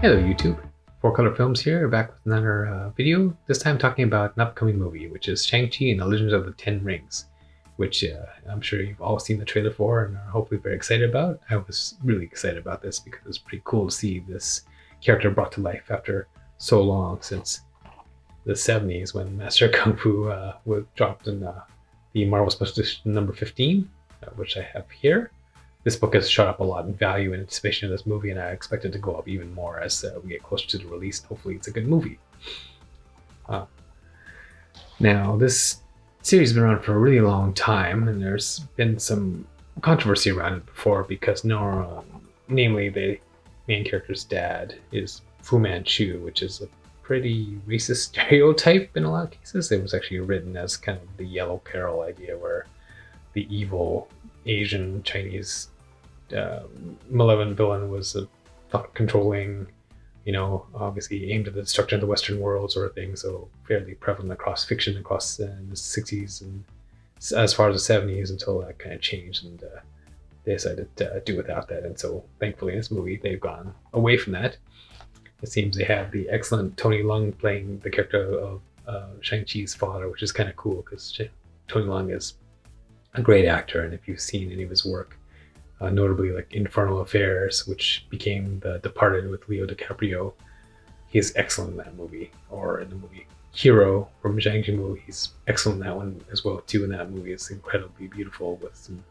Hello YouTube, Four Color Films here, back with another video, this time talking about an upcoming movie, which is Shang-Chi and the Legends of the Ten Rings, which I'm sure you've all seen the trailer for and are hopefully very excited about. I was really excited about this because it was pretty cool to see this character brought to life after so long, since the 70s when Master Kung Fu was dropped in the Marvel Special Edition number 15, which I have here. This book has shot up a lot in value in anticipation of this movie, and I expect it to go up even more as we get closer to the release. Hopefully, it's a good movie. Uh, Now, this series has been around for a really long time, and there's been some controversy around it before because Nora, namely the main character's dad, is Fu Manchu, which is a pretty racist stereotype in a lot of cases. It was actually written as kind of the Yellow Peril idea, where the evil Asian Chinese uh, malevolent villain was a thought controlling, obviously aimed at the destruction of the Western world sort of thing. So fairly prevalent across fiction across the 60s and as far as the 70s, until that kind of changed, and they decided to do without that. And so thankfully in this movie they've gone away from that. It seems they have the excellent Tony Leung playing the character of Shang-Chi's father, which is kind of cool because Tony Leung is a great actor, and if you've seen any of his work, notably like Infernal Affairs, which became The Departed with Leo DiCaprio, he's excellent in that movie. Or in the movie Hero from Zhang Yimou, he's excellent in that one as well too. In that movie, it's incredibly beautiful with some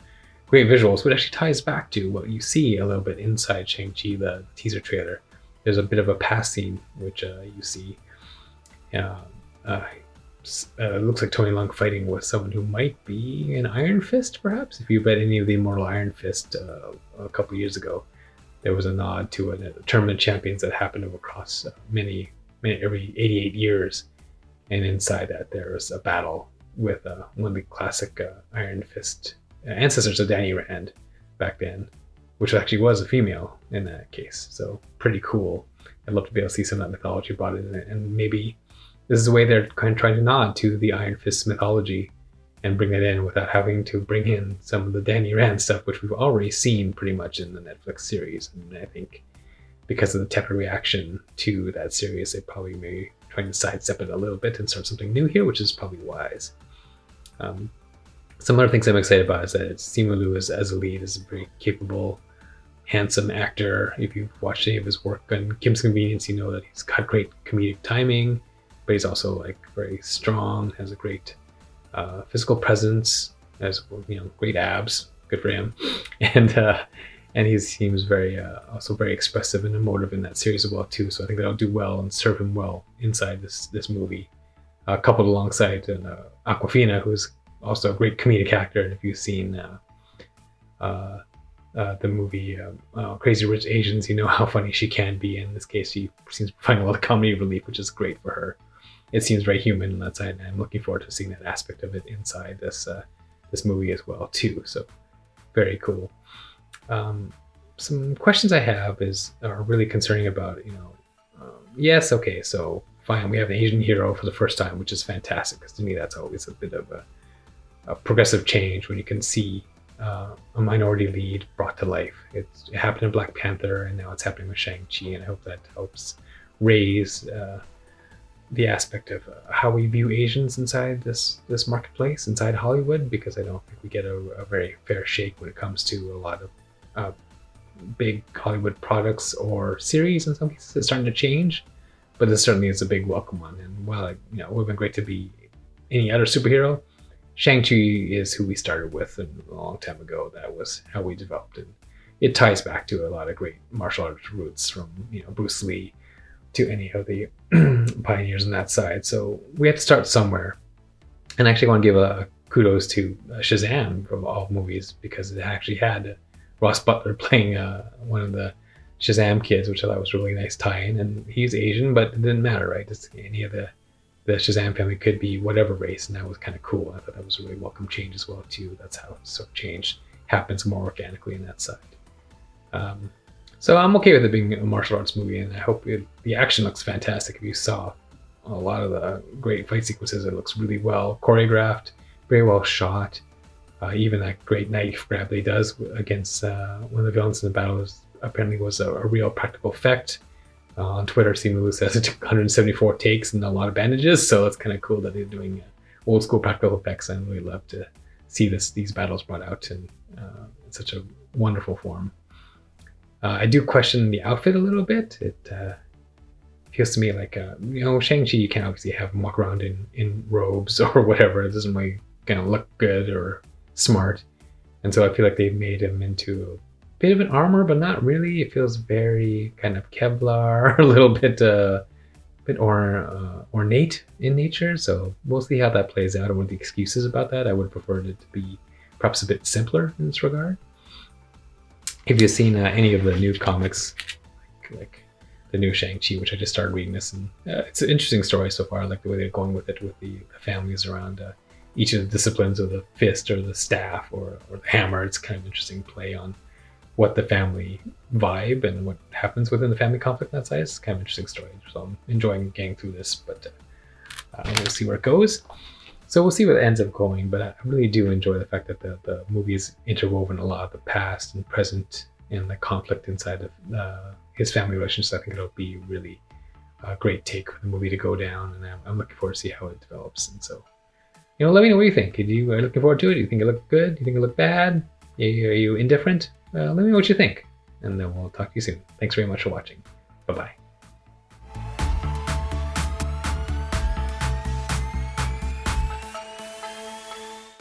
great visuals, which actually ties back to what you see a little bit inside Shang-Chi, the teaser trailer. There's a bit of a past scene which you see. Uh, uh, looks like Tony Leung fighting with someone who might be an Iron Fist, perhaps. If you read any of the Immortal Iron Fist a couple years ago, there was a nod to a tournament of champions that happened across every 88 years, and inside that there was a battle with one of the classic Iron Fist ancestors of Danny Rand back then, which actually was a female in that case. So pretty cool. I'd love to be able to see some of that mythology brought in, and maybe this is the way they're kind of trying to nod to the Iron Fist mythology and bring that in without having to bring in some of the Danny Rand stuff, which we've already seen pretty much in the Netflix series. And I think because of the tepid reaction to that series, they probably may trying to sidestep it a little bit and start something new here, which is probably wise. Some other things I'm excited about is that Simu Liu as a lead is a very capable, handsome actor. If you've watched any of his work on Kim's Convenience, you know that he's got great comedic timing, but he's also like very strong, has a great physical presence, has great abs, good for him, and he seems very also very expressive and emotive in that series as well too. So I think that'll do well and serve him well inside this movie, coupled alongside Aquafina, who's also a great comedic actor. And if you've seen the movie Crazy Rich Asians, you know how funny she can be. In this case, she seems to find a lot of comedy relief, which is great for her. It seems very human on that side, and I'm looking forward to seeing that aspect of it inside this movie as well too. So very cool. Some questions I have are really concerning about yes, okay, so fine, we have an Asian hero for the first time, which is fantastic, because to me that's always a bit of a progressive change when you can see a minority lead brought to life. It happened in Black Panther, and now it's happening with Shang-Chi, and I hope that helps raise the aspect of how we view Asians inside this marketplace, inside Hollywood, because I don't think we get a very fair shake when it comes to a lot of big Hollywood products or series. In some cases, it's starting to change, but this certainly is a big welcome one. And while it would have been great to be any other superhero, Shang-Chi is who we started with a long time ago. That was how we developed it. It ties back to a lot of great martial arts roots, from Bruce Lee to any of the pioneers on that side. So we have to start somewhere. And I actually want to give a kudos to Shazam from all movies, because it actually had Ross Butler playing one of the Shazam kids, which I thought was a really nice tie-in. And he's Asian, but it didn't matter, right? Just any of the Shazam family could be whatever race, and that was kind of cool. I thought that was a really welcome change as well too. That's how sort of change happens more organically in that side. So I'm okay with it being a martial arts movie, and I hope the action looks fantastic. If you saw a lot of the great fight sequences, it looks really well choreographed, very well shot. Even that great knife grab that he does against one of the villains in the battle apparently was a real practical effect. On Twitter, Simu says it took 174 takes and a lot of bandages, so it's kind of cool that they're doing old school practical effects. I really love to see these battles brought out in such a wonderful form. I do question the outfit a little bit. It feels to me like Shang-Chi, you can't obviously have him walk around in robes or whatever. It doesn't really kind of look good or smart, and so I feel like they've made him into a bit of an armor, but not really. It feels very kind of Kevlar, a little bit ornate in nature. So we'll see how that plays out and what the excuses about that. I would prefer it to be perhaps a bit simpler in this regard. If you've seen any of the new comics, like the new Shang-Chi, which I just started reading this, and it's an interesting story so far. I like the way they're going with it, with the families around each of the disciplines of the fist or the staff or the hammer. It's kind of interesting play on what the family vibe and what happens within the family conflict on that side. It's kind of an interesting story. So I'm enjoying getting through this, but we'll see where it goes. So we'll see where it ends up going, but I really do enjoy the fact that the movie is interwoven a lot of the past and present and the conflict inside of his family relationships. I think it'll be really a great take for the movie to go down, and I'm looking forward to see how it develops. And so, let me know what you think. Are you looking forward to it? Do you think it looked good? Do you think it looked bad? Are you indifferent? Let me know what you think, and then we'll talk to you soon. Thanks very much for watching. Bye-bye.